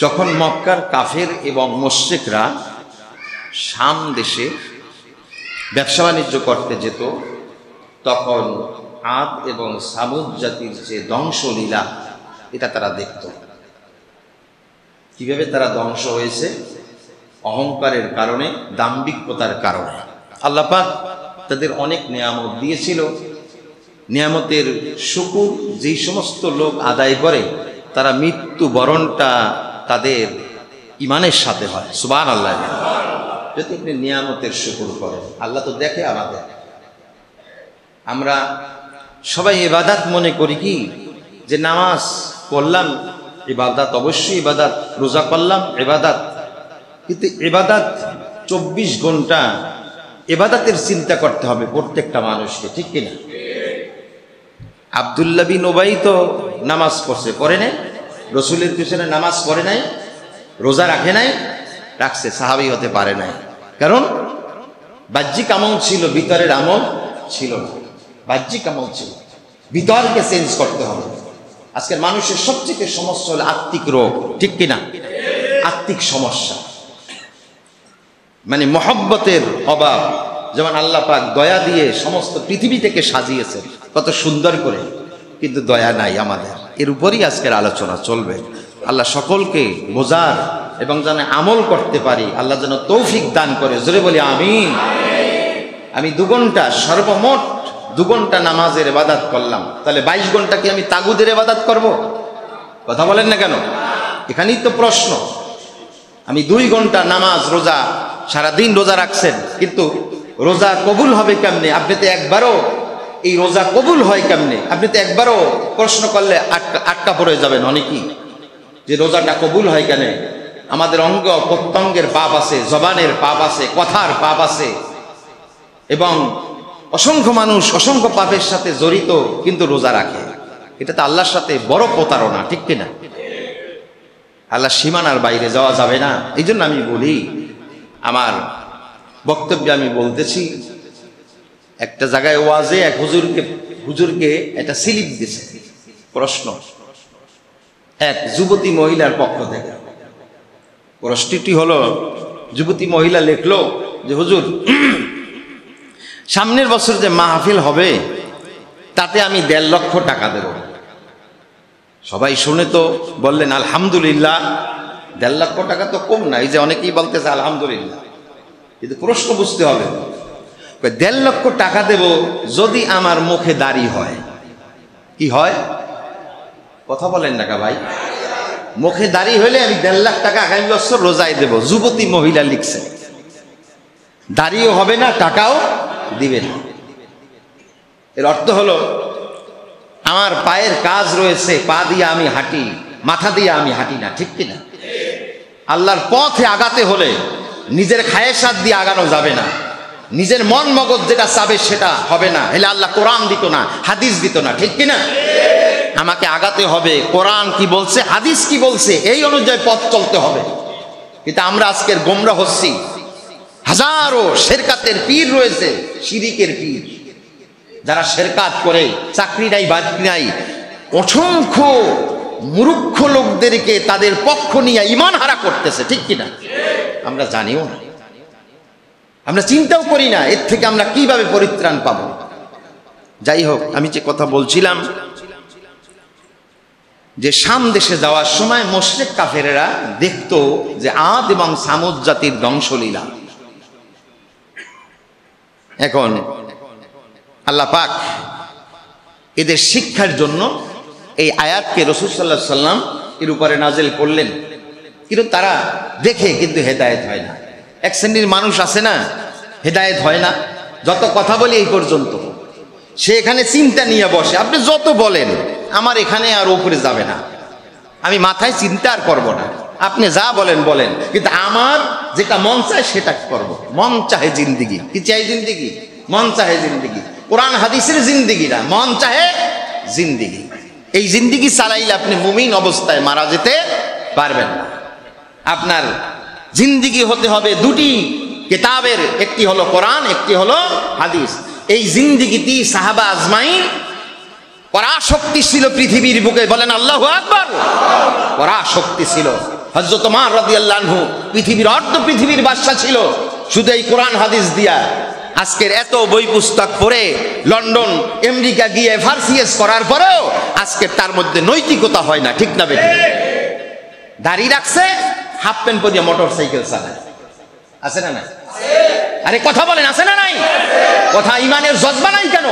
যখন মক্কার কাফের এবং মুশরিকরা শাম দেশে ব্যবসা বাণিজ্য করতে যেত, তখন আদ এবং সামুদ জাতির যে ধ্বংসলীলা এটা তারা দেখত। কিভাবে তারা ধ্বংস হয়েছে? অহংকারের কারণে, দাম্ভিকতার কারণে। আল্লাহ পাক তাদের অনেক নিয়ামত দিয়েছিল। নিয়ামতের শুকর যেই সমস্ত লোক আদায় করে তারা মৃত্যুবরণটা তাদের ইমানের সাথে হয়। সুবহানাল্লাহ। যদি আপনি নিয়ামতের শুকর করেন, আল্লাহ তো দেখে আমাদের। আমরা সবাই ইবাদত মনে করি কি, যে নামাজ পড়লাম ইবাদত, অবশ্যই ইবাদত, রোজা করলাম ইবাদত, কিন্তু ইবাদত 24 ঘন্টা ইবাদতের চিন্তা করতে হবে প্রত্যেকটা মানুষকে, ঠিক কিনা? আব্দুল্লাহ বিন উবাই তো নামাজ পড়ছে, পড়ে নাই? রসুলের পিছনে নামাজ পড়ে নাই? রোজা রাখে নাই? রাখছে, সাহাবী হতে পারে নাই। কারণ বাহ্যিক আমল ছিল, ভিতরের আমল ছিল না। বাহ্যিক আমল ছিল, ভিতরকে চেঞ্জ করতে হবে। আজকের মানুষের সবচেয়ে সমস্যা হলো আত্মিক রোগ, ঠিক কিনা? আত্মিক সমস্যা, মানে মহব্বতের অভাব। যেমন আল্লাহ পাক দয়া দিয়ে সমস্ত পৃথিবীটাকে সাজিয়েছেন কত সুন্দর করে, কিন্তু দয়া নাই আমাদের। এর উপরই আজকের আলোচনা চলবে। আল্লাহ সকলকে বোঝার এবং যেন আমল করতে পারি আল্লাহ যেন তৌফিক দান করে। জোরে বলি আমিন। আমি 2 ঘন্টা, সর্বমোট 2 ঘন্টা নামাজের ইবাদত করলাম, তাহলে 22 ঘন্টা কি আমি তাগুদের ইবাদত করব? কথা বলেন না কেন? এখানেই তো প্রশ্ন। আমি 2 ঘন্টা নামাজ রোজা, সারাদিন রোজা রাখছেন, কিন্তু রোজা কবুল হবে কেমনে? আপনি তো একবারও, এই রোজা কবুল হয় কেমনে আপনি তো একবারও প্রশ্ন করলে আটকা পড়ে যাবেন অনেকেই, যে রোজাটা কবুল হয় কেন? আমাদের অঙ্গ প্রত্যঙ্গের পাপ আছে, জবানের পাপ আছে, কথার পাপ আছে, এবং অসংখ্য মানুষ অসংখ্য পাপের সাথে জড়িত, কিন্তু রোজা রাখে। এটা তো আল্লাহর সাথে বড় প্রতারণা, ঠিক কিনা? আল্লাহ সীমানার বাইরে যাওয়া যাবে না। এই জন্য আমি বলি, আমার বক্তব্যে আমি বলতেছি, একটা জায়গায় ওয়াজে এক হুজুরকে একটা স্লিপ দিয়েছে, প্রশ্ন এক যুবতী মহিলার পক্ষ থেকে। প্রশ্নটি হলো, যুবতী মহিলা লিখলো যে হুজুর, সামনের বছর যে মাহফিল হবে তাতে আমি 1.5 লক্ষ টাকা দেব। সবাই শুনে তো বললেন আলহামদুলিল্লাহ। 1.5 লক্ষ টাকা তো কম না। এই যে অনেকেই বলতেছে আলহামদুলিল্লাহ, কিন্তু প্রশ্ন বুঝতে হবে। 1.5 লক্ষ টাকা দেব যদি আমার মুখে দাড়ি হয়। কি হয়? কথা বলেন না কা ভাই? মুখে দাড়ি হলে আমি 1.5 লাখ টাকা আগামী বছর রোজায় দেব। যুবতী মহিলা লিখছে, দাড়িও হবে না, টাকাও দিবে না। এর অর্থ হলো আমার পায়ের কাজ রয়েছে, পা দিয়ে আমি হাঁটি, মাথা দিয়ে আমি হাঁটি না, ঠিক কিনা? আল্লাহর পথে আগাতে হলে নিজের খায়েশাত দিয়ে আগানো যাবে না। নিজের মন মগজ যেটা চাবে সেটা হবে না, হলে আল্লাহ কোরআন দিত না, হাদিস দিত না, ঠিক কিনা? আমাকে আগাতে হবে, কোরআন কি বলছে, হাদিস কি বলছে, এই অনুযায়ী পথ চলতে হবে। কিন্তু আমরা আজকের গোমরা হচ্ছি। হাজারো শেরকাতের পীর রয়েছে, শিরিকের পীর, যারা শেরকাত করে, চাকরি নাই, বাকরি নাই, অসংখ্য মূর্খ লোকদেরকে তাদের পক্ষ নিয়ে ঈমান হারা করতেছে, ঠিক কিনা? আমরা জানিও না, আমরা চিন্তাও করি না এর থেকে আমরা কিভাবে পরিত্রাণ পাবো। যাই হোক, আমি যে কথা বলছিলাম, যে শাম দেশে যাওয়ার সময় মুশরিক কাফেরেরা দেখতো যে আদ এবং সামুদ জাতির ধ্বংসলীলা। এখন আল্লাহ পাক এদের শিক্ষার জন্য এই আয়াতকে রাসূল সাল্লাল্লাহু আলাইহি সাল্লাম এর উপরে নাযিল করলেন। কিন্তু তারা দেখে কিন্তু হেদায়েত হয় না। এক শ্রেণীর মানুষ আছে না, হেদায়েত হয় না। যত কথা বলি এই পর্যন্ত, সে এখানে চিন্তা নিয়ে বসে। আপনি যত বলেন আমার এখানে আর উপরে যাবে না, আমি মাথায় চিন্তা আর করবো না, আপনি যা বলেন বলেন, কিন্তু আমার যেটা মন চায় সেটা করব। মন চাহে জিন্দিগি। কি চাই? জিন্দিগি। মন চাহে জিন্দিগি। কোরআন হাদিসের জিন্দিগি না, মন চাহে জিন্দিগি। এই জিন্দিগি চালাইলে আপনি মুমিন অবস্থায় মারা যেতে পারবেন না। আপনার জিন্দিগি হতে হবে 2টি কিতাবের, একটি হলো কোরআন, একটি হলো হাদিস। এই জিন্দিগিটি সাহাবা আজমাইন পরাশক্তি ছিল পৃথিবীর বুকে। বলেন আল্লাহু আকবার। পরাশক্তি ছিল। হযরত ওমর রাদিয়াল্লাহু আনহু পৃথিবীর পৃথিবীর বাদশা ছিল শুধু এই কোরআন হাদিস দিয়া। আজকের এত বই পুস্তক পড়ে লন্ডন আমেরিকা গিয়ে ফার্সিএস করার পরেও আজকে তার মধ্যে নৈতিকতা হয় না, ঠিক না বেঠিক? দাড়ি রাখছে, হাফ প্যান্ট পরিয়ে মোটরসাইকেল চালায়, আছে না নাই? আরে কথা বলেন, আছে না নাই? কথা ইমানের জজবা নাই কেন?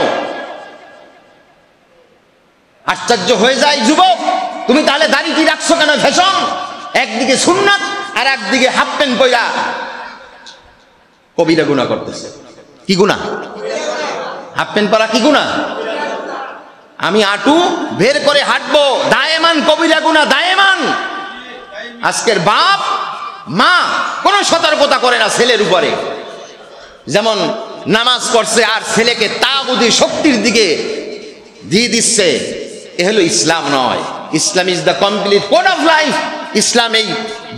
আশ্চর্য হয়ে যায় যুবক, তুমি তাহলে দাড়িটি রাখছো কেন? ফ্যাশন, একদিকে সুন্নাত আর একদিকে হাফ প্যান্ট পইরা কবিরা গুনাহ করতেছে। কি গুনাহ? হাফ প্যান্ট পরা কি গুনাহ? আমি আটু বের করে হাঁটবো, দায়েমান কবিরা গুনাহ, দায়েমান। আজকের বাপ মা কোনো সতর্কতা করে না ছেলের উপরে, যেমন নামাজ পড়ছে আর ছেলেকে তাগুতি শক্তির দিকে দিয়ে দিচ্ছে। এ হলো ইসলাম নয়। Islam is the complete code of life. ইসলাম এই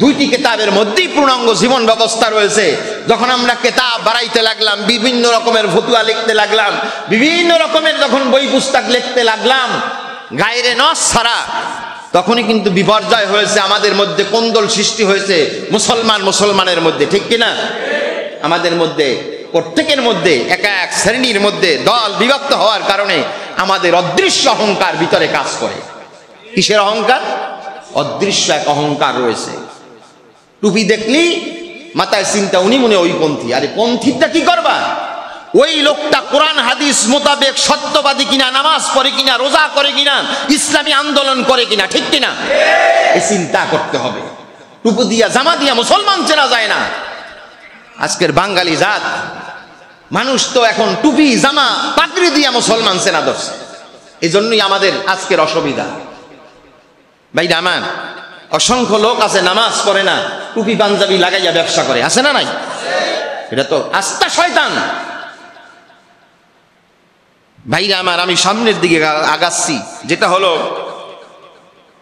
দুইটি কিতাবের মধ্যেই পূর্ণাঙ্গ জীবন ব্যবস্থা রয়েছে। যখন আমরা কিতাব বাড়াইতে লাগলাম, বিভিন্ন রকমের ফতুয়া লিখতে লাগলাম, বিভিন্ন রকমের যখন বই পুস্তক লিখতে লাগলাম গায়রে নস ছাড়া, তখনই কিন্তু বিপর্যয় হয়েছে, আমাদের মধ্যে কোন্দল সৃষ্টি হয়েছে মুসলমানের মধ্যে, ঠিক কিনা? আমাদের মধ্যে প্রত্যেকের মধ্যে এক এক শ্রেণীর মধ্যে দল বিভক্ত হওয়ার কারণে আমাদের অদৃশ্য অহংকার ভিতরে কাজ করে। কিসের অহংকার? অদৃশ্য এক অহংকার রয়েছে। টুপি দেখলি মাথায় চিন্তা উনি মনে ওই পন্থী। আরে পন্থীটা কি করবা? ওই লোকটা কোরআন হাদিস মোতাবেক সত্যবাদী কিনা, নামাজ পড়ে কিনা, রোজা করে কিনা, ইসলামী আন্দোলন করে কিনা, ঠিক কিনা? এই চিন্তা করতে হবে। টুপি দিয়া জামা দিয়া মুসলমান চেনা যায় না। আজকের বাঙালি জাত মানুষ তো এখন টুপি জামা পাগড়ি দিয়া মুসলমান চেনা ধরছে। এই জন্যই আমাদের আজকের অসুবিধা। ভাই আমার অসংখ্য লোক আছে নামাজ পড়ে না, টুপি পাঞ্জাবি লাগাইয়া ব্যবসা করে, আছে না নাই? এটা তো আস্তা শয়তান। ভাইরা আমার, আমি সামনের দিকে আগাচ্ছি, যেটা হলো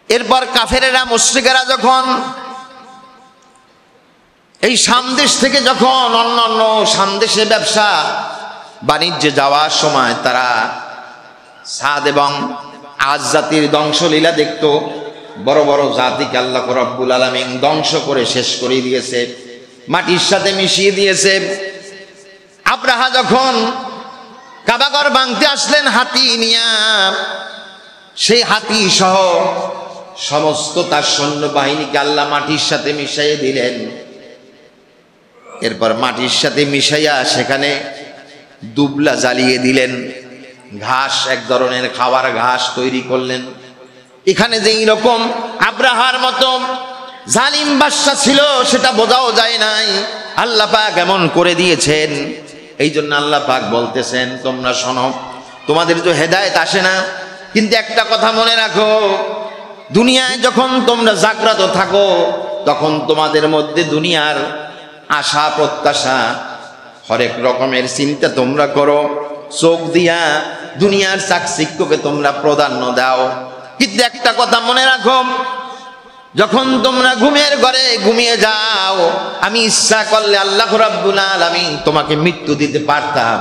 এরপর কাফেরেরা মুশরিকেরা যখন এই সামদেশ থেকে যখন অন্যান্য সামদেশে ব্যবসা বাণিজ্যে যাওয়ার সময় তারা সাদ এবং আজ জাতির ধ্বংসলীলা দেখতো। বড় বড় জাতিকে আল্লাহ রাব্বুল আলামিন ধ্বংস করে শেষ করে দিয়েছে, মাটির সাথে মিশিয়ে দিয়েছে। আব্রাহা যখন কাবাঘর ভাঙতে আসলেন হাতি নিয়া, সেই হাতি সহ সমস্ত তার সৈন্যবাহিনীকে আল্লাহ মাটির সাথে মিশিয়ে দিলেন। এরপর মাটির সাথে মিশাইয়া সেখানে দুবলা জ্বালিয়ে দিলেন, ঘাস, এক ধরনের খাবার ঘাস তৈরি করলেন। এখানে যে রকম আব্রাহার মতো জালিম বাদশা ছিল সেটা বোঝাও যায় নাই, আল্লাহ পাক এমন করে দিয়েছেন। এই জন্য আল্লাহ পাক বলতেছেন, তোমরা শোনো, তোমাদের তো হেদায়েত আসে না, কিন্তু একটা কথা মনে রাখো, দুনিয়ায় যখন তোমরা জাগ্রত থাকো তখন তোমাদের মধ্যে দুনিয়ার আশা প্রত্যাশা হরেক রকমের চিন্তা তোমরা করো, চোখ দিয়া দুনিয়ার চাকচিক্যকে তোমরা প্রাধান্য দাও। কিন্তু একটা কথা মনে রাখো, যখন তোমরা ঘুমের ঘরে ঘুমিয়ে যাও, আমি ইচ্ছা করলে আল্লাহ রাব্বুল আলামিন তোমাকে মৃত্যু দিতে পারতাম,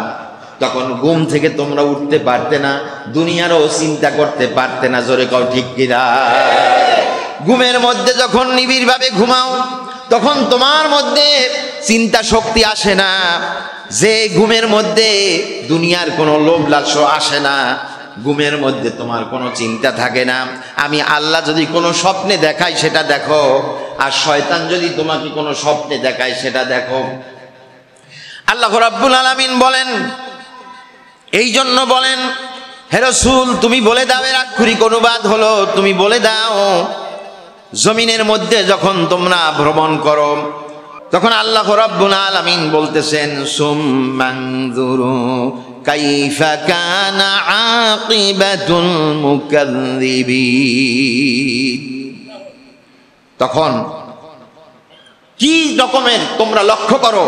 তখন ঘুম থেকে তোমরা উঠতে পারতে না, দুনিয়ারও চিন্তা করতে পারতে না। জোরে কও ঠিক কিনা? ঘুমের মধ্যে যখন নিবিড় ভাবে ঘুমাও তখন তোমার মধ্যে চিন্তা শক্তি আসে না, যে ঘুমের মধ্যে দুনিয়ার কোনো লোভ লালসা আসে না, ঘুমের মধ্যে তোমার কোনো চিন্তা থাকে না। আমি আল্লাহ যদি কোনো স্বপ্নে দেখাই সেটা দেখো, আর শয়তান যদি তোমাকে কোনো স্বপ্নে দেখায় সেটা দেখো। আল্লাহ রাব্বুল আলামিন বলেন, এই জন্য বলেন, হে রাসূল তুমি বলে দাও, এর আক্ষরিক অনুবাদ হলো তুমি বলে দাও, জমিনের মধ্যে যখন তোমরা ভ্রমণ করো তখন আল্লাহ রাব্বুল আলামিন বলতেছেন, সুম্মানজুরু কাইফা কানা আকিবাতুল মুকাজ্জিবিন। তখন কি রকমের তোমরা লক্ষ্য করো,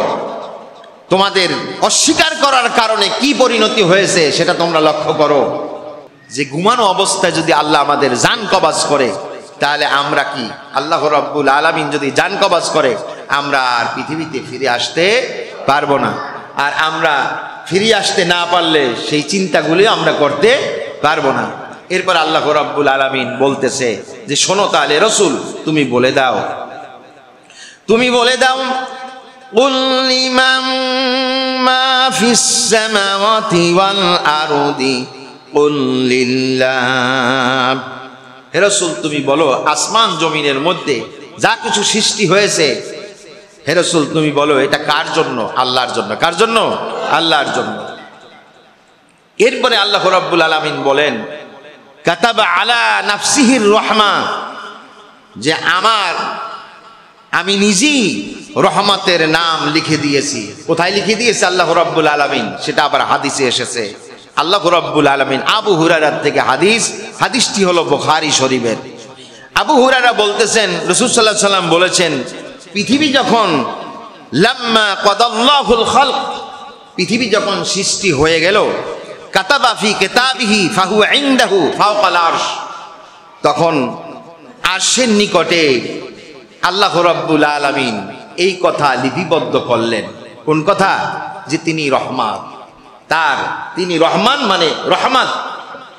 তোমাদের অস্বীকার করার কারণে কি পরিণতি হয়েছে সেটা তোমরা লক্ষ্য করো। যে ঘুমানো অবস্থায় যদি আল্লাহ আমাদের জান কবজ করে, তাহলে আমরা কি, আল্লাহ রাব্বুল আলামিন যদি জান কবজ করে, আমরা আর পৃথিবীতে ফিরে আসতে পারবো না। আর আমরা ফিরে আসতে না পারলে সেই চিন্তাগুলি আমরা করতে পারবো না। এরপর আল্লাহ রাব্বুল আলামিন বলতেছে যে, শোনো তাহলে রাসূল তুমি বলে দাও, তুমি বলে দাও কুল লিমান মা ফিস সামাওয়াতি ওয়াল আরদি কুল লিল্লাহ। হে রাসূল তুমি বলো আসমান জমিনের মধ্যে যা কিছু সৃষ্টি হয়েছে, হে রাসূল তুমি বলো এটা কার জন্য? আল্লাহর জন্য। কার জন্য? আল্লাহর জন্য। এরপরে আল্লাহ রাব্বুল আলামিন বলেন কাতাবা আলা নাফসিহির রাহমা, যে আমি নিজেই রহমতের নাম লিখে দিয়েছি। কোথায় লিখে দিয়েছে আল্লাহ রাব্বুল আলামিন? সেটা আবার হাদিসে এসেছে। আল্লাহ রাব্বুল আলামিন আবু হুরায়রা থেকে হাদিসটি হলো বুখারী শরীফের। আবু হুরায়রা বলতেছেন রাসূল সাল্লাল্লাহু আলাইহি ওয়াসাল্লাম বলেছেন পৃথিবী যখন লাম্মা কাদাল্লাহুল খালক, পৃথিবী যখন সৃষ্টি হয়ে গেল, কাতাবা ফি কিতাবিহি ফাহুয়া ইনদাহু ফাওকাল আরশ, তখন আরশের নিকটে আল্লাহ রাব্বুল আলামিন এই কথা লিপিবদ্ধ করলেন। কোন কথা? যে তিনি রহমান। তিনি রহমান মানে রহমত।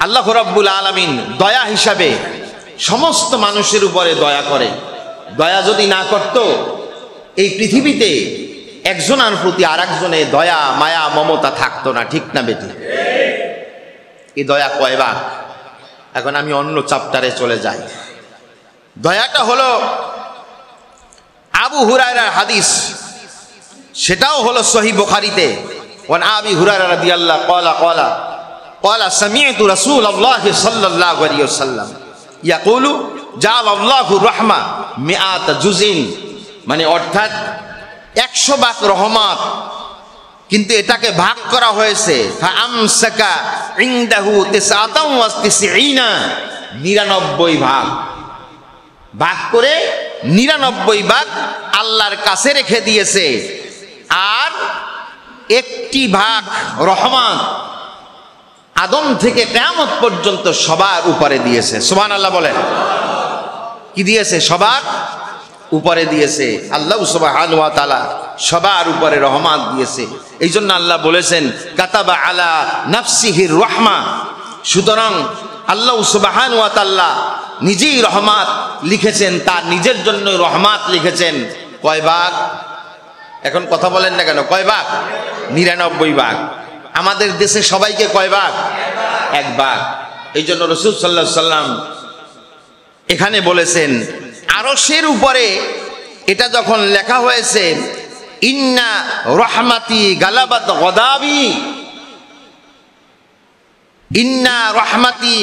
আল্লাহ রাব্বুল আলামিন দয়া হিসাবে সমস্ত মানুষের উপরে দয়া করে। দয়া যদি না করত এই পৃথিবীতে একজনের প্রতি আর একজনে দয়া মায়া মমতা থাকতো না। ঠিক না বেটি? এই দয়া কয় ভাগ? এখন আমি অন্য চ্যাপ্টারে চলে যাই। দয়াটা হলো আবু হুরায়রার হাদিস, সেটাও হলো সহিহ বুখারীতে। ওয়ান আবি হুরায়রা রাদিয়াল্লাহু ক্বালা সামি'তু রাসূলুল্লাহ সাল্লাল্লাহু আলাইহি ওয়াসাল্লাম ইয়াকুলু জাআলাল্লাহু রাহমা মিআত জুজিন, মানে অর্থাৎ 100 ভাগ রহমত, কিন্তু এটাকে ভাগ করা হয়েছে ফাআমসাকা ইনদাহু 99 ভাগ। ভাগ করে 99 ভাগ আল্লাহর কাছে রেখে দিয়েছে, আর একটি ভাগ রহমান আদম থেকে কিয়ামত পর্যন্ত সবার উপরে দিয়েছে। সুবহানাল্লাহ বলেন। কি দিয়েছে? সবার উপরে দিয়েছে। আল্লাহ সুবহানাহু ওয়া তাআলা সবার উপরে রহমত দিয়েছে। এই জন্য আল্লাহ বলেছেন কাতাবা আলা নাফসিহির রাহমা। সুতরাং আল্লাহ সুবহানাহু ওয়া তাআলা নিজেই রহমত লিখেছেন, তার নিজের জন্য রহমত লিখেছেন। কয় ভাগ? এখন কথা বলেন না কেন? কয় ভাগ? 99 ভাগ। আমাদের দেশে সবাইকে কয় ভাগ? 1 ভাগ। এই জন্য রাসূল সাল্লাল্লাহু আলাইহি সাল্লাম এখানে বলেছেন আরশের উপরে এটা যখন লেখা হয়েছে ইন্না রহমাতি গালাবাত গদাবি, ইন্না রহমাতি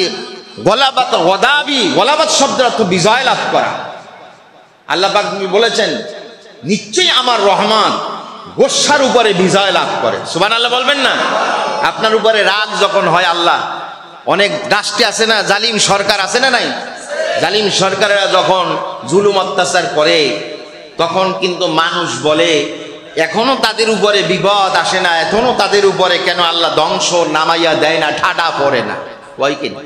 গলাবাত গদাবি, গলাবাত শব্দের অর্থ বিজয় লাভ করা। আল্লাহ পাক বলেছেন নিশ্চয়ই আমার রহমত গোসার উপরে বিজয় লাভ করে। সুবহানাল্লাহ বলবেন না? আপনার উপরে রাগ যখন হয়, আল্লাহ অনেক রাষ্ট্রে আছে না, জালিম সরকার আছে না নাই? জালিম সরকারেরা যখন জুলুম অত্যাচার করে তখন কিন্তু মানুষ বলে এখনো তাদের উপরে বিপদ আসে না, এখনো তাদের উপরে কেন আল্লাহ ধ্বংস নামাইয়া দেয় না, ঠাডা পড়ে না। ওই কিনা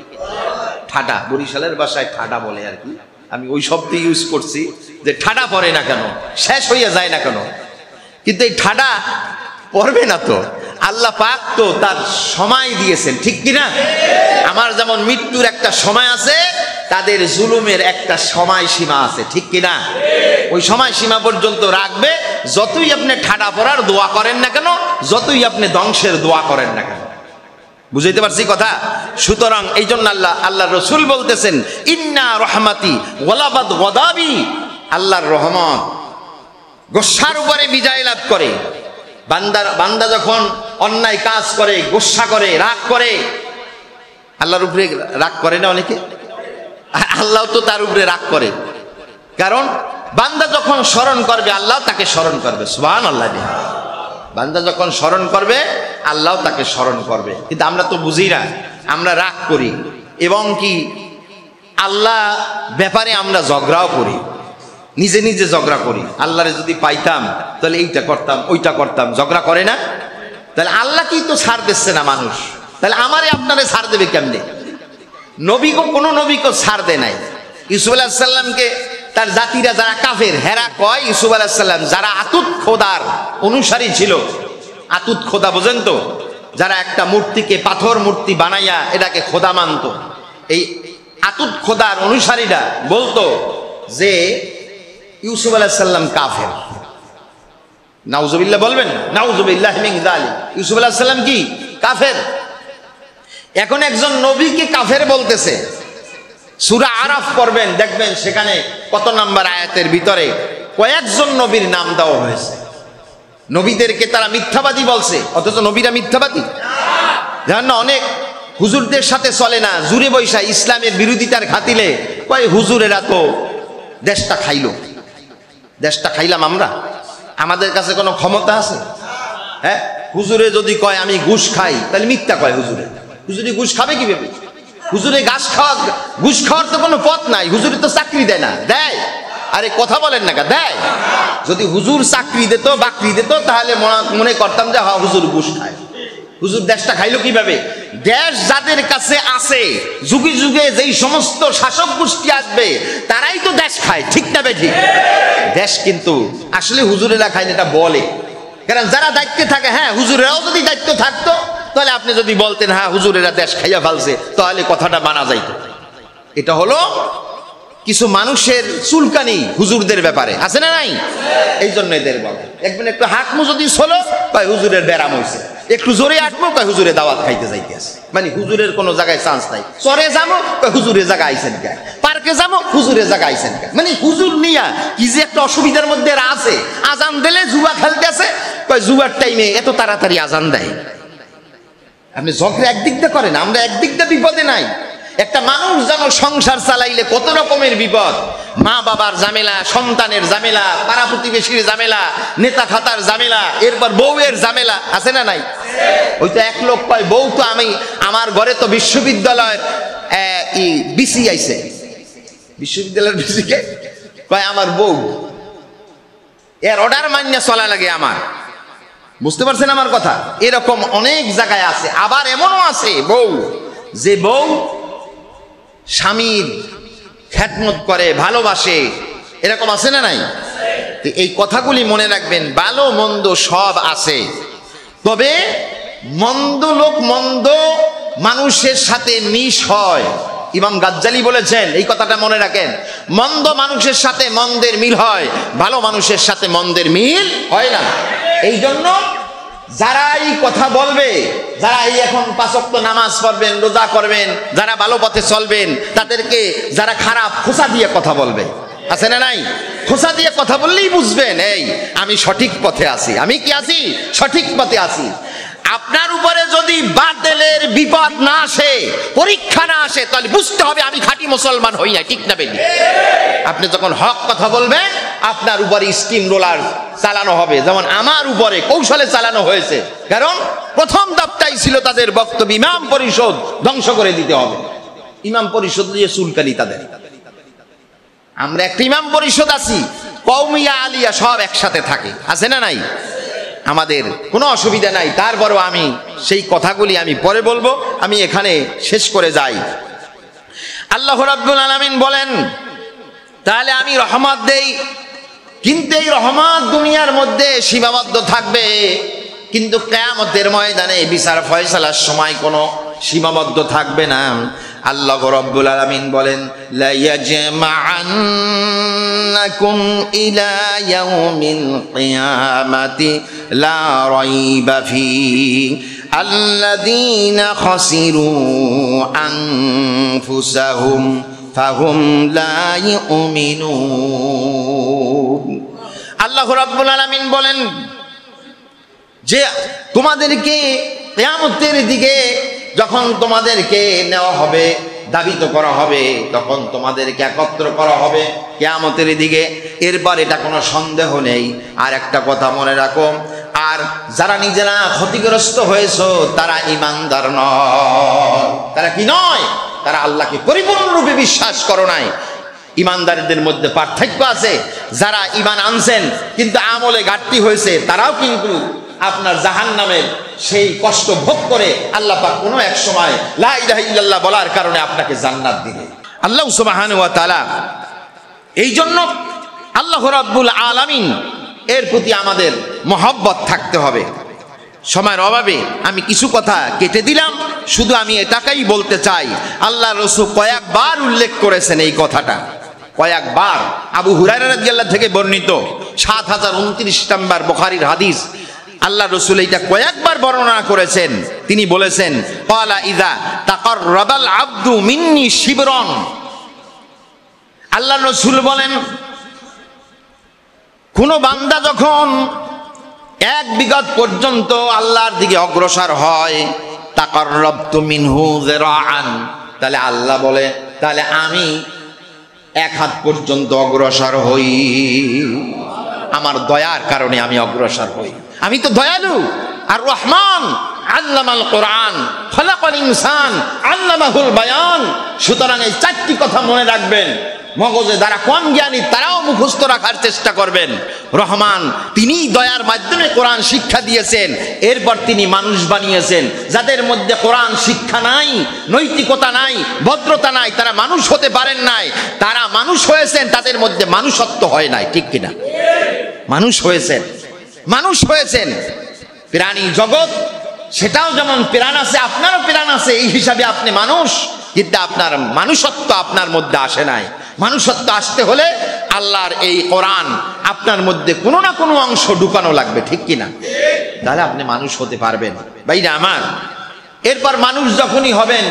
ঠাডা, বরিশালের ভাষায় ঠাডা বলে আর কি, আমি ওই শব্দ ইউজ করছি যে ঠাডা পড়ে না কেন, শেষ হইয়া যায় না কেন? কিন্তু এই ঠাডা পড়বে না তো, আল্লাহ পাক তো তার সময় দিয়েছেন। ঠিক কিনা? আমার যেমন মৃত্যুর একটা সময় আছে, তাদের জুলুমের একটা সময় সীমা আছে। ঠিক কিনা? ওই সময় সীমা পর্যন্ত রাখবে। যতই আপনি ঠাডা পড়ার দোয়া করেন না কেন, যতই আপনি ধ্বংসের দোয়া করেন না কেন। বুঝাইতে পারছি কথা? সুতরাং এই জন্য আল্লাহ রসুল বলতেছেন ইন্না রহমাতি ওয়ালাবাদ গদাবি, আল্লাহর রহমত গোসার উপরে বিজয় লাভ করে। বান্দা যখন অন্যায় কাজ করে, গোসা করে, রাগ করে, আল্লাহর উপরে রাগ করে না অনেকে? আল্লাহ তো তার উপরে রাগ করে, কারণ বান্দা যখন স্মরণ করবে আল্লাহ তাকে স্মরণ করবে। সুবহানাল্লাহ। বান্দা যখন স্মরণ করবে আল্লাহ তাকে স্মরণ করবে। কিন্তু আমরা তো বুঝি না, আমরা রাগ করি এবং কি আল্লাহ ব্যাপারে আমরা ঝগড়াও করি, নিজে নিজে ঝগড়া করি। আল্লাহরে যদি পাইতাম তাহলে এইটা করতাম, ওইটা করতাম, ঝগড়া করে না? তাহলে আল্লাহকেই তো ছাড় দিচ্ছে না মানুষ, তাহলে আমারে আপনারে ছাড় দেবে কেমনে? নবীকে কোনো নবীকে ছাড় দেয় নাই। ইউসুফ আলাইহিস সালামকে তার জাতিরা যারা কাফের, হেরা কয় ইউসুফ আলাইহিস সালাম যারা আতুত খোদার অনুসারী ছিল। আতুত খোদা বোঝেন তো? যারা একটা মূর্তিকে পাথর মূর্তি বানাইয়া এটাকে খোদা মানত, এই আতুত খোদার অনুসারীরা বলতো যে ইউসুফ আলাইহিস সালাম কাফের। নাউজুবিল্লাহ বলবেন, নাউজুবিল্লাহ মিন যালিক। ইউসুফ আলাইহিস সালাম কি কাফের? এখন একজন নবীকে কাফের বলতেছে। সূরা আরাফ পড়বেন, দেখবেন সেখানে কত নাম্বার আয়াতের ভিতরে কয়েকজন নবীর নাম দেওয়া হয়েছে। নবীদেরকে তারা মিথ্যাবাদী বলছে, অথচ নবীরা মিথ্যাবাদী জানেন না? অনেক হুজুরদের সাথে চলে না, জুরে বৈশা ইসলামের বিরোধিতার খাতিলে কয় হুজুরেরা তো দেশটা খাইলো। দেশটা খাইলাম আমরা? আমাদের কাছে কোনো ক্ষমতা আছে? হ্যাঁ, হুজুরে যদি কয় আমি ঘুষ খাই, তাহলে মিথ্যা কয় হুজুরে। হুজুরে ঘুষ খাবে কিভাবে? হুজুরে ঘুষ খাওয়ার তো কোনো পথ নাই। হুজুরে তো চাকরি দেয় না, দেয়? আরে কথা বলেন না, দেয়? যদি হুজুর চাকরি দিত, বাকরি দিত, তাহলে মনে করতাম যে হ্যাঁ হুজুর ঘুষ খায়। হুজুর দেশটা খাইলো কিভাবে? দেশ যাদের কাছে আছে, যুগে যুগে যেই সমস্ত শাসক গোষ্ঠী আসবে তারাই তো দেশ খায়, ঠিক না বেঠিক? দেশ কিন্তু আসলে হুজুরেরা খায় না, এটা বলে। কারণ যারা দায়িত্বে থাকে, হ্যাঁ হুজুরেরাও যদি দায়িত্ব থাকতো, তাহলে আপনি যদি বলতেন হ্যাঁ হুজুরেরা দেশ খাইয়া ফেলছে, তাহলে কথাটা মানা যাইত। এটা হলো কিছু মানুষের চুলকানি হুজুরদের ব্যাপারে, আছে না নাই? এই জন্য এদের বলে। দেখবেন একটু হাঁকমু যদি চলো, কয় হুজুরের ব্যারাম হয়েছে। একটু জোরে আটমো, কয় হুজুরে দাওয়াত খাইতে যাইতে আছে। মানে হুজুরের কোনো জায়গায় চান্স নাই। চরে যাবো, কয় হুজুরের জায়গা আইছেন কে? পার্কে যাবো, হুজুরের জায়গা আইছেন কে? মানে হুজুর নিয়া কি যে একটা অসুবিধার মধ্যে আছে। আজান দিলে জুয়া খেলতে আছে, কয় জুয়ার টাইমে এত তাড়াতাড়ি আজান দেয়। আপনি ঝগড়া একদিক দিয়ে করেন, আমরা একদিক দিয়ে বিপদে নাই। একটা মানুষ যেন সংসার চালাইলে কত রকমের বিপদ, মা বাবার ঝামেলা, সন্তানের ঝামেলা, পাড়া প্রতিবেশীর ঝামেলা, নেতা খাতার ঝামেলা, এরপর বউয়ের ঝামেলা, আছে না নাই? ওই তো এক লোক কয় বউ তো আমার ঘরে তো বিশ্ববিদ্যালয়ের বিসি আইছে। বিশ্ববিদ্যালয়ের বিসিকে কয় আমার বউ, এর অর্ডার মান্য চলা লাগে আমার। বুঝতে পারছেন আমার কথা? এরকম অনেক জায়গায় আছে। আবার এমনও আছে বউ, যে বউ স্বামীর খেদমত করে, ভালোবাসে, এরকম আছে না নাই? এই কথাগুলি মনে রাখবেন। ভালো মন্দ সব আছে, তবে মন্দ লোক মন্দ মানুষের সাথে মিশ হয়। ইমাম গাজ্জালি বলেছেন, এই কথাটা মনে রাখেন। মন্দ মানুষের সাথে মন্দের মিল হয়, ভালো মানুষের সাথে মন্দের মিল হয় না। এই জন্য যারা এই কথা বলবে, যারা এই এখন 5 ওয়াক্ত নামাজ পড়বেন, রোজা করবেন, যারা ভালো পথে চলবেন, তাদেরকে যারা খারাপ খোঁচা দিয়ে কথা বলবে, আছে না নাই? খোঁচা দিয়ে কথা বললেই বুঝবেন এই আমি সঠিক পথে আছি। আমি কি আছি? সঠিক পথে আছি। আপনার উপরে যদি বাতিলের বিপদ না আসে, পরীক্ষা না আসে, তাহলে বুঝতে হবে আমি খাঁটি মুসলমান হই না, ঠিক না বেশি? আপনি যখন হক কথা বলবেন, আপনার উপরে স্টিম রোলার চালানো হবে, যেমন আমার উপরে কৌশলে চালানো হয়েছে। কারণ প্রথম দাবটাই ছিল তাদের বক্তব্য ইমাম পরিষদ ধ্বংস করে দিতে হবে। ইমাম পরিষদ দিয়ে চুলকানি তাদের। আমরা একটা ইমাম পরিষদ আছি, কওমিয়া আলিয়া সব একসাথে থাকে, আছে না নাই? আমাদের কোনো অসুবিধা নাই। তারপরও আমি সেই কথাগুলি আমি পরে বলবো, আমি এখানে শেষ করে যাই। আল্লাহ রাব্বুল আলামিন বলেন, তাহলে আমি রহমত দেই, কিন্তু এই রহমত দুনিয়ার মধ্যে সীমাবদ্ধ থাকবে, কিন্তু কিয়ামতের ময়দানে বিচার ফয়সালার সময় কোনো সীমাবদ্ধ থাকবে না। আল্লাহ রাব্বুল আলামিন বলেন, লা ইয়াজমা'আন্নাকুম ইলা ইয়াউমিল কিয়ামাতি লা রাইবা ফীহি আল্লাযীনা খাসিরু আনফুসাহুম ফাহুম লা ইউমিনুন। আল্লাহ রাব্বুল আলামিন বলেন যে তোমাদেরকে কিয়ামতের দিকে যখন তোমাদেরকে নেওয়া হবে, দাবিত করা হবে, তখন তোমাদেরকে একত্র করা হবে কিয়ামতের দিকে। এরপর এটা কোনো সন্দেহ নেই। আর একটা কথা মনে রাখো, আর যারা নিজেরা ক্ষতিগ্রস্ত হয়েছে তারা ঈমানদার নয়। তারা কি নয়? তারা আল্লাহকে পরিপূর্ণরূপে বিশ্বাস করো নাই। ঈমানদারদের মধ্যে পার্থক্য আছে। যারা ঈমান আনছেন কিন্তু আমলে ঘাটতি হয়েছে, তারাও কিন্তু আপনার জাহান্নামের সেই কষ্ট ভোগ করে আল্লাহ পাক কোনো এক সময় লা ইলাহা ইল্লাল্লাহ বলার কারণে আপনাকে জান্নাত দিবে আল্লাহ সুবহানাহু ওয়া তাআলা। এই জন্য আল্লাহ রাব্বুল আলামিন এর প্রতি আমাদের মহব্বত থাকতে হবে। সময়ের অভাবে আমি কিছু কথা কেটে দিলাম, শুধু আমি এটাকেই বলতে চাই, আল্লাহ রাসূল কয়েকবার উল্লেখ করেছেন এই কথাটা, কয়েকবার। আবু হুরায়রা রাদিয়াল্লাহু থেকে বর্ণিত ৭০২৯ নম্বর বুখারীর হাদিস, আল্লাহ রসুল এটা কয়েকবার বর্ণনা করেছেন। তিনি বলেছেন, ক্বালা ইযা তাকাররাবাল আবদু মিন্নি শিবরন, আল্লাহ রসুল বলেন কোন বান্দা যখন ১ বিগত পর্যন্ত আল্লাহর দিকে অগ্রসর হয়, তাকাররাবতু মিনহু যিরাআন, তাহলে আল্লাহ বলে তাহলে আমি ১ হাত পর্যন্ত অগ্রসর হই, আমার দয়ার কারণে আমি অগ্রসর হই। আমি তো দয়ালু। আর রহমান আল্লামাল কোরআন খলাকাল ইনসান আল্লামাহুল বায়ান। সুতরাং এই ৪টি কথা মনে রাখবেন, মগজে যারা কম জ্ঞানী তারাও মুখস্থ রাখার চেষ্টা করবেন। রহমান তিনি দয়ার মাধ্যমে কোরআন শিক্ষা দিয়েছেন, এরপর তিনি মানুষ বানিয়েছেন। যাদের মধ্যে কোরআন শিক্ষা নাই, নৈতিকতা নাই, ভদ্রতা নাই, তারা মানুষ হতে পারেন নাই। তারা মানুষ হয়েছেন, তাদের মধ্যে মানুষত্ব হয় নাই। ঠিক কিনা? মানুষ হয়েছেন, মানুষ হয়েছেন। প্রাণী জগৎ সেটাও যেমন প্রাণ আছে, আপনারও প্রাণ আছে, এই হিসাবে আপনি মানুষ, কিন্তু আপনার মানুষত্ব আপনার মধ্যে আসে নাই। মানুষত্ব আসতে হলে আল্লাহর এই কোরআন আপনার মধ্যে কোনো না কোনো অংশ ঢুকানো লাগবে। ঠিক কিনা? তাহলে আপনি মানুষ হতে পারবেন। ভাইরা আমার, এরপর মানুষ যখনই হবেন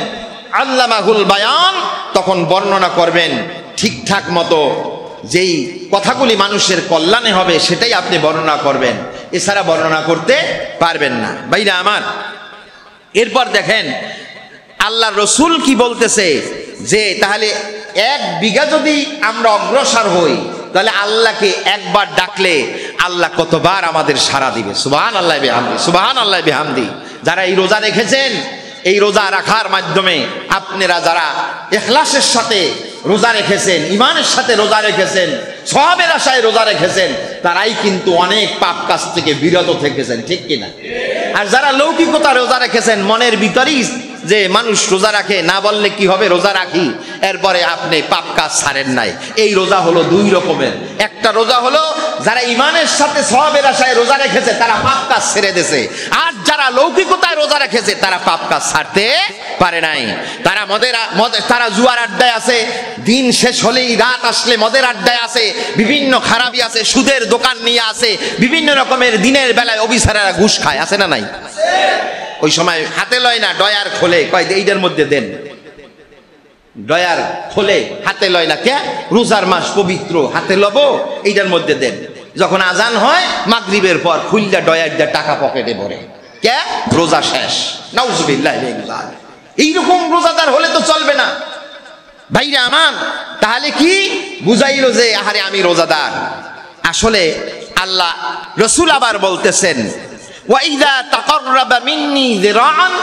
আল্লামাহুল বায়ান, তখন বর্ণনা করবেন ঠিকঠাক মতো। যেই কথাগুলি মানুষের কল্যাণে হবে সেটাই আপনি বর্ণনা করবেন, এছাড়া বর্ণনা করতে পারবেন না। ভাইরা আমার, এরপর দেখেন আল্লাহ রসুল কি বলতেছে, যে তাহলে ১ বিঘা যদি আমরা অগ্রসর হই, তাহলে আল্লাহকে একবার ডাকলে আল্লাহ কতবার আমাদের সাড়া দিবে। সুবহানাল্লাহি বিহামদি, সুবহানাল্লাহি বিহামদি। যারা এই রোজা রেখেছেন, এই রোজা রাখার মাধ্যমে আপনারা যারা ইখলাসের সাথে রোজা রেখেছেন, ইমানের সাথে রোজা রেখেছেন, সওয়াবের আশায় রোজা রেখেছেন, তারাই কিন্তু অনেক পাপ কাজ থেকে বিরত থেকেছেন। ঠিক কিনা? আর যারা লৌকিকতা রোজা রেখেছেন, মনের ভিতরেই যে মানুষ রোজা রাখে, না বললে কি হবে, রোজা রাখি, এরপরে আপনি পাপ কাজ ছাড়েন নাই। এই রোজা হলো ২ রকমের। একটা রোজা হলো যারা ইমানের সাথে সওয়াবের আশায় রোজা রেখেছে, তারা পাপ কাজ ছেড়ে দিয়েছে। আর যারা লৌকিকতায় রোজা রেখেছে, তারা পাপ কাজ ছাড়তে পারে নাই। তারা জুয়ার আড্ডায় আছে, দিন শেষ হলেই রাত আসলে মদের আড্ডায় আছে, বিভিন্ন খারাপি আছে, সুদের দোকান নিয়ে আছে, বিভিন্ন রকমের দিনের বেলায় অফিসাররা ঘুষ খায়, আছে না নাই? ওই সময় হাতে লয় না, ডয়ার খোলে, কয় এইটার মধ্যে দেন। ডয়ার খোলে, হাতে লয় না, কে? রোজার মাস পবিত্র, হাতে লব, এইটার মধ্যে দেন। যখন আজান হয় মাগরিবের পর খুললা ডয়ার দিয়ে টাকা পকেটে ভরে, কে? রোজা শেষ। নাউজুবিল্লাহ। এইরকম রোজাদার হলে তো চলবে না। ভাইরা আমার, তাহলে কি বুঝাইলো যে আহারে আমি রোজাদার? আসলে আল্লাহ রসুল আবার বলতেছেন, ওয়াইদা তাকাররাবা মিন্নি যিরাআন,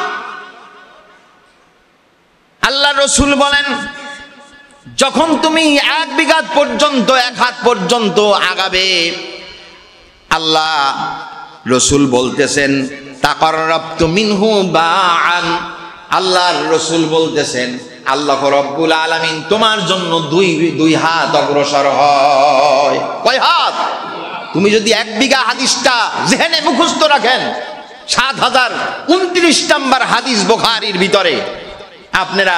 আল্লাহ রসুল বলেন যখন তুমি ১ বিঘা পর্যন্ত, ১ হাত পর্যন্ত আগাবে, আল্লাহ রসুল বলতেছেন তাকাররাবতু মিনহু বাআন, আল্লাহর রসুল বলতেছেন আল্লাহ রব্বুল আলামিন তোমার জন্য ২ হাত অগ্রসর হয়। কয় হাত? তুমি যদি ১ বিঘা হাদিসটা জেহেনে মুখস্থ রাখেন, ৭০২৯ নম্বর হাদিস বুখারীর ভিতরে, আপনারা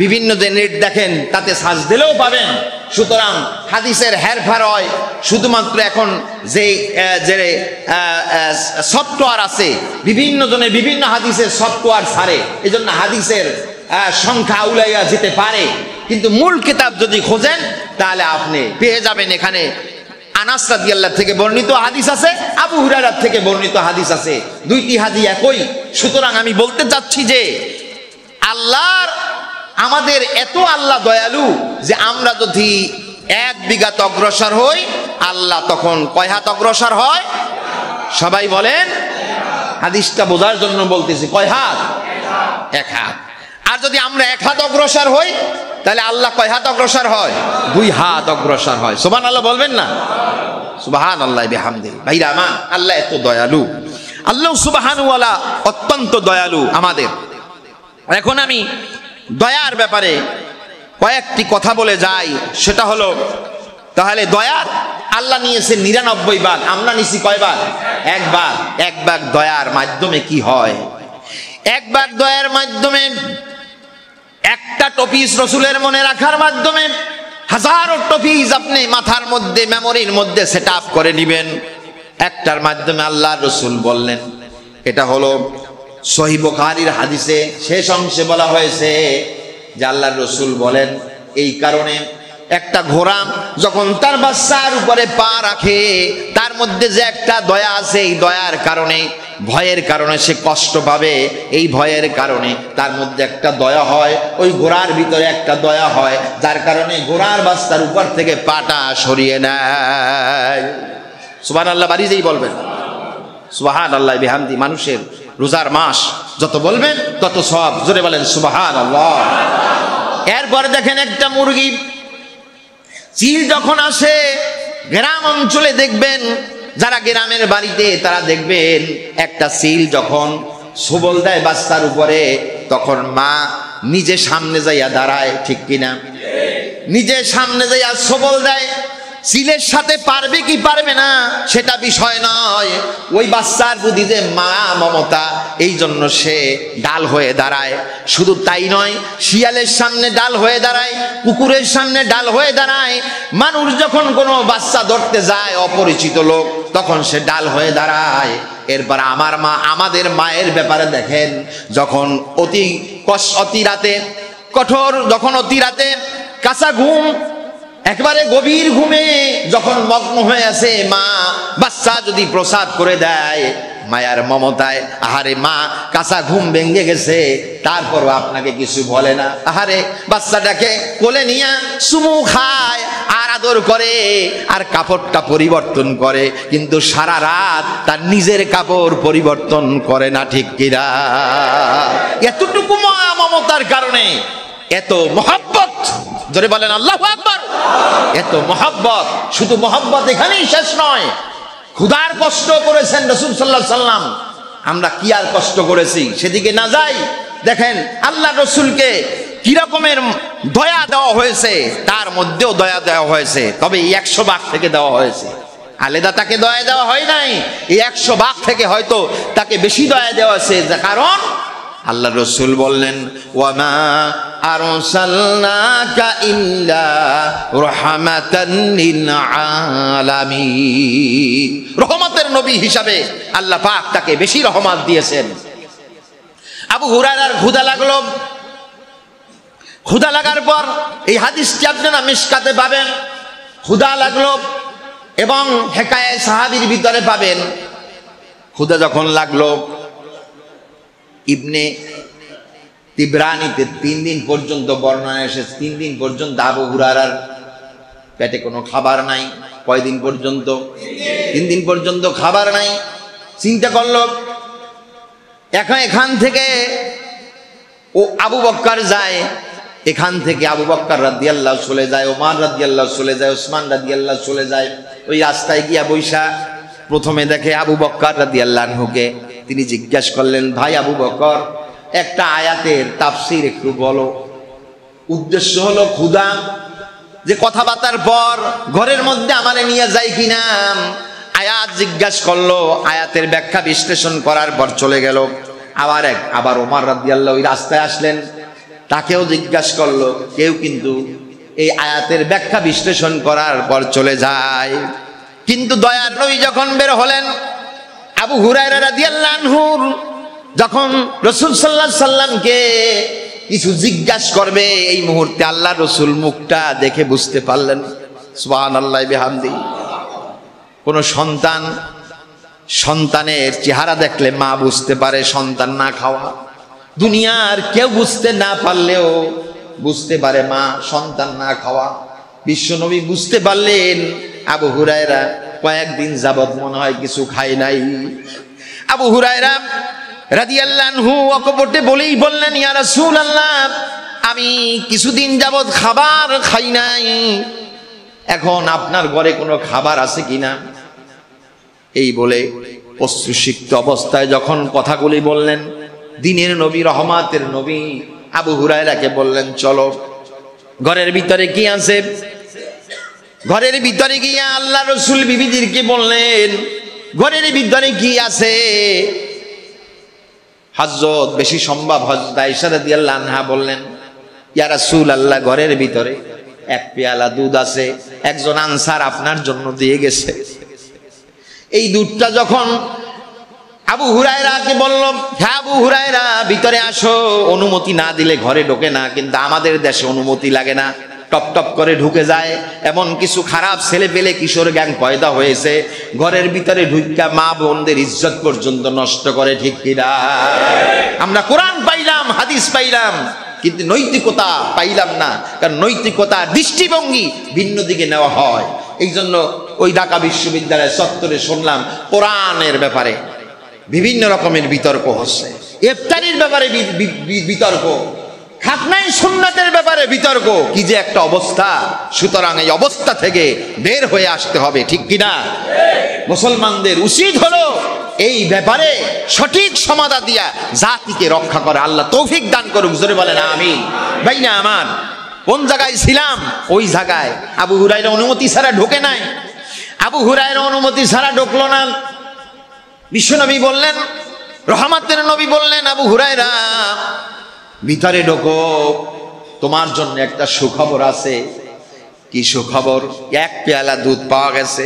বিভিন্ন যে নেট দেখেন তাতে সার্চ দিলেও পাবেন। সুতরাং হাদিসের হেরফের হয় শুধুমাত্র এখন যে সফটওয়্যার আছে, বিভিন্ন জনে বিভিন্ন হাদিসের সফটওয়্যার ছাড়ে, এই জন্য হাদিসের সংখ্যা উলাইয়া যেতে পারে। কিন্তু মূল কিতাব যদি খোঁজেন তাহলে আপনি পেয়ে যাবেন। এখানে আনাস রাদিয়াল্লাহু থেকে বর্ণিত হাদিস আছে, আবু হুরায়রা থেকে বর্ণিত হাদিস আছে, ২টি হাদিস একই। সুতরাং আমি বলতে চাচ্ছি যে আল্লাহর, আমাদের এত আল্লাহ দয়ালু যে আমরা যদি ১ বিঘা অগ্রসর হই, আল্লাহ তখন কয় হাত অগ্রসর হয়? সবাই বলেন। হাদিসটা বোঝার জন্য বলতেছি, কয় হাত? ১ হাত। আর যদি আমরা ১ হাত অগ্রসর হই, তাহলে আল্লাহ কয় হাত অগ্রসর হয়? ২ হাত অগ্রসর হয়। সুবহানাল্লাহ বলবেন না? সুবহানাল্লাহি বিহামদিহি। ভাইরা আমার, আল্লাহ এত দয়ালু, আল্লাহ সুবহানাহু ওয়া তাআলা অত্যন্ত দয়ালু আমাদের। এখন আমি দয়ার ব্যাপারে কয়েকটি কথা বলে যাই। সেটা হলো, তাহলে দয়ার আল্লাহ নিয়েছেন ৯৯ ভাগ, আমরা নিছি কয় ভাগ? ১ ভাগ। ১ ভাগ দয়ার মাধ্যমে কি হয়? ১ ভাগ দয়ার মাধ্যমে, একটা টপিস রসুলের মনে রাখার মাধ্যমে হাজারো টপিক আপনি মাথার মধ্যে মেমোরির মধ্যে সেট আপ করে নেবেন, একটার মাধ্যমে আল্লাহ রসুল বললেন। এটা হলো সহিহ বুখারীর হাদিসে শেষ অংশে বলা হয়েছে যে আল্লাহ রসুল বলেন, এই কারণে একটা ঘোড়া যখন তার বাচ্চার উপরে পা রাখে, তার মধ্যে যে একটা দয়া আছে, এই দয়ার কারণে, ভয়ের কারণে সে কষ্ট পাবে, এই ভয়ের কারণে তার মধ্যে একটা দয়া হয়, ওই ঘোড়ার ভিতরে একটা দয়া হয়, যার কারণে ঘোড়ার বাচ্চার উপর থেকে পাটা সরিয়ে নেয়। সুবহানাল্লাহ বাড়ি যেই বলবেন সুবহানাল্লাহ বিহামদি। মানুষের রোজার মাস যত বলবেন তত সওয়াব। জোরে বলেন সুবহানাল্লাহ। এরপরে দেখেন একটা মুরগি চিল যখন আসে, গ্রাম অঞ্চলে দেখবেন, যারা গ্রামের বাড়িতে তারা দেখবেন একটা চিল যখন সবল দেয় বাচ্চার উপরে, তখন মা নিজে সামনে যাইয়া দাঁড়ায়, ঠিক কিনা? নিজে সামনে যাইয়া সবল দেয়। চিলের সাথে পারবে কি পারবে না সেটা বিষয় নয়, ওই বাচ্চার প্রতি যে মা মমতা, এই জন্য সে ডাল হয়ে দাঁড়ায়। শুধু তাই নয়, শিয়ালের সামনে ডাল হয়ে দাঁড়ায়, কুকুরের সামনে ডাল হয়ে দাঁড়ায়। মানুষ যখন কোনো বাচ্চা ধরতে যায়, অপরিচিত লোক, তখন সে ডাল হয়ে দাঁড়ায়। এরপর আমার মা, আমাদের মায়ের ব্যাপারে দেখেন, যখন অতি রাতে কঠোর, যখন অতি রাতে কাঁচা ঘুম, একবারে গভীর ঘুমে যখন মগ্ন হয়ে আছে মা, বাচ্চা যদি প্রসাদ করে দেয়, মায়ার মমতায়, আহারে মা কাঁচা ঘুম ভেঙে গেছে, তারপরও আপনাকে কিছু বলে না। আহারে বাচ্চাটাকে কোলে নিয়ে চুমু খায় আর আদর করে আর কাপড়টা পরিবর্তন করে, কিন্তু সারা রাত তার নিজের কাপড় পরিবর্তন করে না, ঠিক কিনা? এতটুকু মায়া মমতার কারণে এত মহব্বত। জোরে বলেন আল্লাহু আকবার। এত মহব্বত, শুধু মহব্বত এখানেই শেষ নয়, ক্ষুধার কষ্ট করেছেন রাসূল সাল্লাল্লাহু আলাইহি সাল্লাম। আমরা কি আর কষ্ট করেছি সেদিকে না যাই। দেখেন আল্লাহ রসুলকে কি রকমের দয়া দেওয়া হয়েছে, তার মধ্যেও দয়া দেওয়া হয়েছে, তবে 100 ভাগ থেকে দেওয়া হয়েছে, আলাদা তাকে দয়া দেওয়া হয় নাই। এই 100 ভাগ থেকে হয়তো তাকে বেশি দয়া দেওয়া হয়েছে, কারণ আল্লাহ রসুল বললেন, ওয়ামা আরসালনাকা ইল্লা রাহমাতান লিল আলামিন। রহমতের নবী হিসাবে আল্লাহ পাক তাকে বেশি রহমত দিয়েছেন। আবু হুরায়রার ক্ষুধা লাগলো, ক্ষুধা লাগার পর এই হাদিসটি আপনারা মিশকাতে পাবেন। ক্ষুধা লাগলো এবং হেকায়ে সাহাবীর ভিতরে পাবেন। ক্ষুধা যখন লাগলো, ইবনে তিবরানিতে 3 দিন পর্যন্ত বর্ণনা এসেছে, 3 দিন পর্যন্ত আবু হুরায়রার পেটে কোনো খাবার নাই। কয়দিন পর্যন্ত? 3 দিন পর্যন্ত খাবার নাই। চিন্তা করলো, এখান থেকে ও আবু বকর যায়, এখান থেকে আবু বকর রাদিয়াল্লাহু চলে যায়, ওমর রাদিয়াল্লাহু চলে যায়, ওসমান রাদিয়াল্লাহু চলে যায়। ওই রাস্তায় গিয়া বৈশা প্রথমে দেখে আবু বকর রাদিয়াল্লাহু আনহুকে। তিনি জিজ্ঞাসা করলেন, ভাই আবু বকর, একটা আয়াতের তাফসীর একটু বলো। উদ্দেশ্য হলো ক্ষুধা, যে কথাবার্তার পর ঘরের মধ্যে আমারে নিয়ে যায় কিনা। আয়াত জিজ্ঞাসা করলো, আয়াতের ব্যাখ্যা বিশ্লেষণ করার পর চলে গেল। আবার ওমর রাদিয়াল্লাহু ওই রাস্তায় আসলেন, তাকেও জিজ্ঞাসা করলো। কেউ কিন্তু এই আয়াতের ব্যাখ্যা বিশ্লেষণ করার পর চলে যায়। কিন্তু দয়ার নবী যখন বের হলেন, আবু হুরায়রা রাদিয়াল্লাহু আনহু যখন রাসূল সাল্লাল্লাহু আলাইহি সাল্লামকে কিছু জিজ্ঞাসা করবে, এই মুহূর্তে আল্লাহ রসুল মুখটা দেখে বুঝতে পারলেন। সুবহানাল্লাহি বিহামদি। কোন সন্তানের চেহারা দেখলে মা বুঝতে পারে সন্তান না খাওয়া। দুনিয়ার কেউ বুঝতে না পারলেও বুঝতে পারে মা সন্তান না খাওয়া। বিশ্বনবী বুঝতে পারলেন আবু হুরায়রা কয়েকদিন যাবত মনে হয় কিছু খায় নাই। আবু হুরায়রা রাদিয়াল্লাহু আনহু অকপটে বলেই বললেন, ইয়া রাসূলুল্লাহ, আমি কিছুদিন যাবত খাবার খাই নাই, এখন আপনার ঘরে কোনো খাবার আছে কিনা। এই বলে অশ্রুসিক্ত অবস্থায় যখন কথাগুলি বললেন, দিনের নবী, রহমতের নবী আবু হুরায়রাকে বললেন, চলো ঘরের ভিতরে কি আছে। ঘরের ভিতরে গিয়ে আল্লাহ রসুল বিবিদেরকে বললেন, ঘরের ভিতরে কি আছে। হযরত বেশি সম্ভব হযরত আয়েশা রাদিয়াল্লাহু আনহা বললেন, ইয়া রাসূলুল্লাহ, ঘরের ভিতরে এক পেয়ালা দুধ আছে, একজন আনসার আপনার জন্য দিয়ে গেছে। এই দুধটা যখন আবু হুরায়রাকে বলল, হ্যাঁ আবু হুরায়রা ভিতরে আসো, অনুমতি না দিলে ঘরে ঢোকে না, কিন্তু আমাদের দেশে অনুমতি লাগে না, টপ টপ করে ঢুকে যায়। এমন কিছু খারাপ ছেলে পেলে কিশোর গ্যাং পয়দা হয়েছে, ঘরের ভিতরে ঢুকা মা বোনদের ইজ্জত পর্যন্ত নষ্ট করে, ঠিক কিনা? আমরা কোরআন পাইলাম, হাদিস পাইলাম, কিন্তু নৈতিকতা পাইলাম না, কারণ নৈতিকতা দৃষ্টিভঙ্গি ভিন্ন দিকে নেওয়া হয়। এই জন্য ওই ঢাকা বিশ্ববিদ্যালয়ের চত্বরে শুনলাম কোরআনের ব্যাপারে বিভিন্ন রকমের বিতর্ক হচ্ছে, ইফতারির ব্যাপারে বিতর্ক, খাতনাই সুন্নাতের ব্যাপারে বিতর্ক, কি যে একটা অবস্থা। সুতরাং এই অবস্থা থেকে বের হয়ে আসতে হবে, ঠিক কিনা? মুসলমানদের উচিত হলো এই ব্যাপারে সঠিক সমাধান দিয়া জাতিকে রক্ষা করা। আল্লাহ তৌফিক দান করুক, জোরে বলেন আমিন। ভাই না আমার, কোন জায়গায় ছিলাম? ওই জায়গায় আবু হুরায়রা অনুমতি ছাড়া ঢোকে নাই। আবু হুরায়রা অনুমতি ছাড়া ঢুকলো না। বিশ্বনবী বললেন, রহমতের নবী বললেন, আবু হুরায়রা ভিতরে ঢোকো, তোমার জন্য একটা সুখবর আছে। কি সুখবর? এক পেয়ালা দুধ পাওয়া গেছে।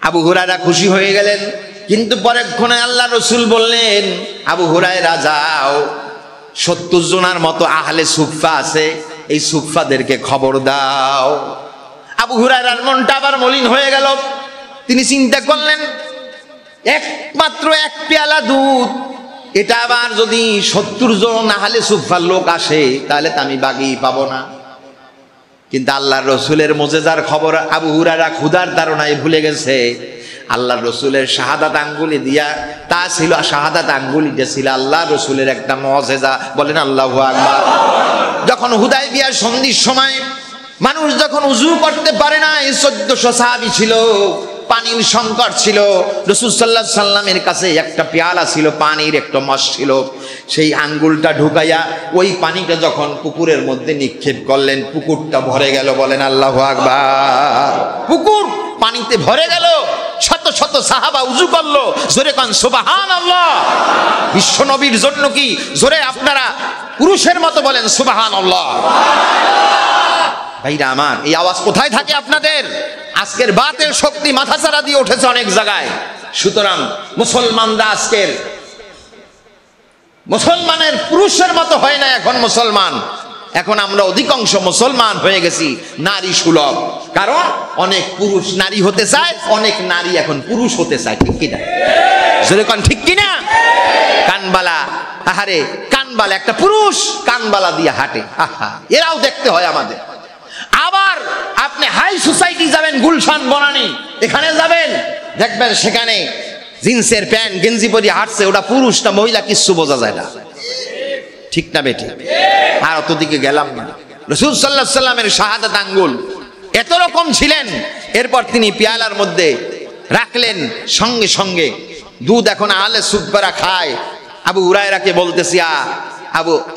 আবু হুরায়রা খুশি হয়ে গেলেন, কিন্তু পরেক্ষণে আল্লাহ রসুল বললেন, আবু হুরায়রা যাও, 70 জনের মতো আহলে সুফফা আছে, এই সুফফাদেরকে খবর দাও। আবু হুরায়রার মনটা আবার মলিন হয়ে গেল। তিনি চিন্তা করলেন, একমাত্র এক পেয়ালা দুধ, এটা আবার যদি 70 জন আহলে সুফফার লোক আসে, তাহলে তো আমি বাগি পাবো না। কিন্তু আল্লাহর রসুলের মোজেজার খবর আবু হুরায়রা ক্ষুধার তাড়নায় ভুলে গেছে। আল্লাহর রসুলের শাহাদাত আঙ্গুলি দিয়া, তা ছিল শাহাদাত আঙ্গুলিটা ছিল আল্লাহর রসুলের একটা মুজিজা। বলেন আল্লাহু আকবার। যখন হুদায়বিয়ার সন্ধির সময় মানুষ যখন উযু করতে পারে না, 1400 সাহাবী ছিল, পানির সংকট ছিল, রাসূল সাল্লাল্লাহু আলাইহি সাল্লামের কাছে একটা পেয়ালা ছিল, পানির একটা মশ ছিল। সেই আঙ্গুলটা ঢুকাইয়া ওই পানিটা যখন পুকুরের মধ্যে নিক্ষেপ করলেন, পুকুরটা ভরে গেল। বলেন আল্লাহু আকবার। পুকুর পানিতে ভরে গেল, শত শত সাহাবা উযু করলো। জোরে কান সুবহানাল্লাহ। বিশ্ব নবীর জন্য কি জোরে আপনারা পুরুষের মতো বলেন সুবহানাল্লাহ। ভাইরা আমার, এই আওয়াজ কোথায় থাকে আপনাদের? আজকের বাতের শক্তি মাথাচাড়া দিয়ে উঠেছে অনেক জায়গায়। সুতরাং মুসলমানরা আজকের মুসলমানের পুরুষের মতো হয় না এখন মুসলমান। এখন আমরা অধিকাংশ মুসলমান হয়ে গেছি নারী সুলভ, কারণ অনেক পুরুষ নারী হতে চায়, অনেক নারী এখন পুরুষ হতে চায়, ঠিক কিনা? যেরকম ঠিক কিনা? কানবালা, আহারে কানবালা একটা পুরুষ কানবালা দিয়ে হাঁটে, আহা, এরাও দেখতে হয় আমাদের। আবার আপনি হাই সোসাইটি যাবেন, গুলশান বনানী, এখানে যাবেন, দেখবেন সেখানে জিন্সের প্যান্ট গেঞ্জি পরে হাঁটছে, ওটা পুরুষ না মহিলা কিচ্ছু বোঝা যায় না, ঠিক না বেঠিক? আর অতদিকে গেলাম না। রাসূল সাল্লাল্লাহু আলাইহি সাল্লামের শাহাদাত আঙ্গুল এত রকম ছিলেন। এরপর তিনি পেয়ালার মধ্যে রাখলেন, সঙ্গে সঙ্গে দুধ এখন আহলে সুফফারা খায়। আবু হুরায়রাকে বলতেছি,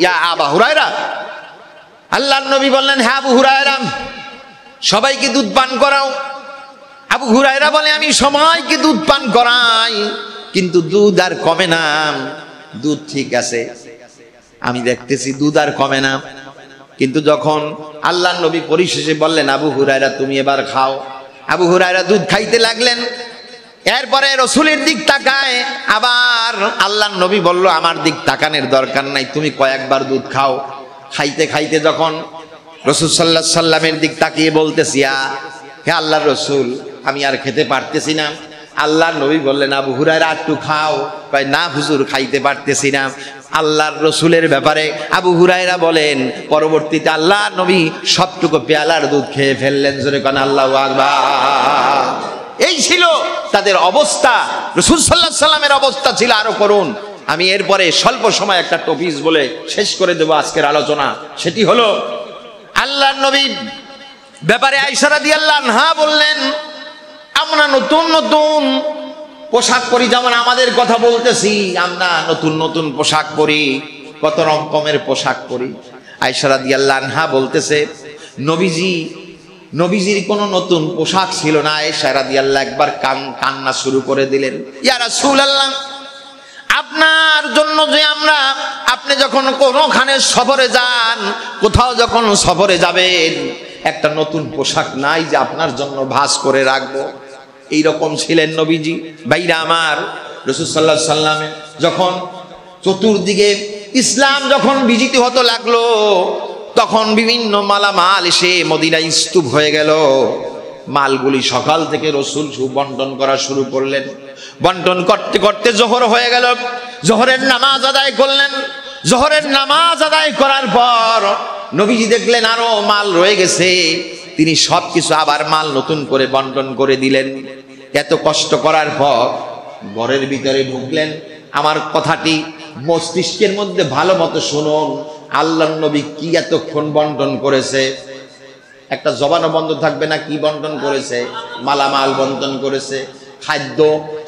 ইয়া আবা হুরায়রা, আল্লাহর নবী বললেন, হ্যাঁ আবু হুরায়রা, সবাইকে দুধ পান করাও। আবু হুরায়রা বলে, আমি সবাইকে দুধ পান করাই, কিন্তু দুধ আর কমে না। দুধ ঠিক আছে, আমি দেখতেছি দুধ আর কমে না। কিন্তু যখন আল্লাহর নবী পরিশেষে বললেন, আবু হুরায়রা তুমি এবার খাও, আবু হুরায়রা দুধ খাইতে লাগলেন। এরপরে রসুলের দিক তাকায়, আবার আল্লাহর নবী বলল, আমার দিক তাকানোর দরকার নাই, তুমি কয়েকবার দুধ খাও। খাইতে খাইতে যখন রাসূল সাল্লাল্লাহু আলাইহি সাল্লামের দিক তাকিয়ে বলতেছি, হে আল্লাহর রসুল, আমি আর খেতে পারতেছি না। আল্লাহর নবী বললেন, আবু হুরায়রা একটু খাও। কয়, না হুজুর, খাইতে পারতেছি না। আল্লাহর রসুলের ব্যাপারে আবু হুরায়রা বলেন, পরবর্তীতে আল্লাহর নবী সবটুকু পেয়ালার দুধ খেয়ে ফেললেন। জোরে কান আল্লাহু আকবার। এই ছিল তাদের অবস্থা। রাসূল সাল্লাল্লাহু আলাইহি সাল্লামের অবস্থা ছিল আরো করুণ। আমি এরপরে স্বল্প সময় একটা টপিক বলে শেষ করে দেব আজকের আলোচনা। সেটি হলো আল্লাহর নবী ব্যাপারে আয়েশা রাদিয়াল্লাহু আনহা বললেন, আমরা নতুন নতুন পোশাক পরি, যেমন আমাদের কথা বলতেছি, আমরা নতুন নতুন পোশাক পরি, কত রকমের পোশাক পরি। আয়েশা রাদিয়াল্লাহু আনহা বলতেছে, নবীজির কোনো নতুন পোশাক ছিল না। আয়েশা রাদিয়াল্লাহু একবার কান্না শুরু করে দিলেন, ইয়া রাসূলুল্লাহ, আপনার জন্য যে আপনি যখন কোনোখানে সফরে যান, কোথাও যখন সফরে যাবেন, একটা নতুন পোশাক নাই যে আপনার জন্য ভাঁজ করে রাখবো। এইরকম ছিলেন নবীজি। ভাইরা আমার, রাসূল সাল্লাল্লাহু আলাইহি সাল্লামে যখন চতুর্দিকে ইসলাম যখন বিজিত হতে লাগলো, তখন বিভিন্ন মালামাল এসে মদিনায় স্তূপ হয়ে গেল। মালগুলি সকাল থেকে রাসূল বন্টন করা শুরু করলেন। বন্টন করতে করতে জোহর হয়ে গেল। জোহরের নামাজ আদায় করলেন। জোহরের নামাজ আদায় করার পর নবীজি দেখলেন আরো মাল রয়ে গেছে। তিনি সবকিছু আবার মাল নতুন করে বন্টন করে দিলেন। এত কষ্ট করার পর ঘরের ভিতরে ঢুকলেন। আমার কথাটি মস্তিষ্কের মধ্যে ভালো মতো শুনুন। আল্লাহর নবী কি এতক্ষণ বন্টন করেছে? একটা জবানও বন্ধ থাকবে না। কি বন্টন করেছে? মালামাল বন্টন করেছে, খাদ্য,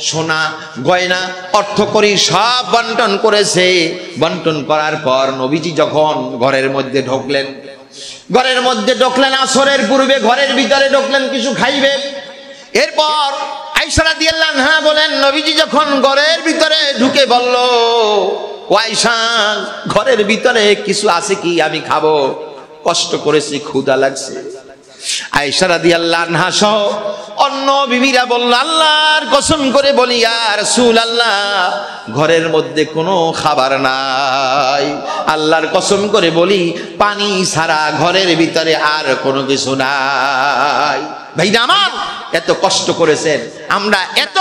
সোনা, গয়না, অর্থকড়ি সব বন্টন করেছে। বন্টন করার পর নবীজি যখন ঘরের মধ্যে ঢুকলেন, ঘরের মধ্যে ঢুকলেন আসরের পূর্বে ঘরের ভিতরে ঢুকলেন কিছু খাইবে। এরপর আয়েশা রাদিয়াল্লাহু আনহা বলেন, নবীজি যখন ঘরের ভিতরে ঢুকে বলল, ও আয়েশা, ঘরের ভিতরে কিছু আছে কি আমি খাবো? কষ্ট করেছি, ক্ষুধা লাগছে। আয়েশা রাদিয়াল্লাহু আনহা সহ অন্য বিবিরা বলল, আল্লাহর কসম করে বলি ইয়া রাসূলুল্লাহ, ঘরের মধ্যে কোনো খাবার নাই। আল্লাহর কসম করে বলি, পানি ছাড়া ঘরের ভিতরে আর কোনো কিছু নাই। ভাইরা আমার, এত কষ্ট করেছেন, আমরা এত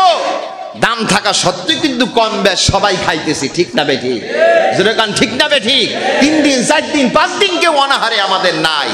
দাম থাকা সত্ত্বেও কিন্তু কম বেশ সবাই খাইতেছি, ঠিক না বেঠিক? যেরকম ঠিক না বেঠিক? 3 দিন 4 দিন 5 দিন কেউ অনাহারে আমাদের নাই।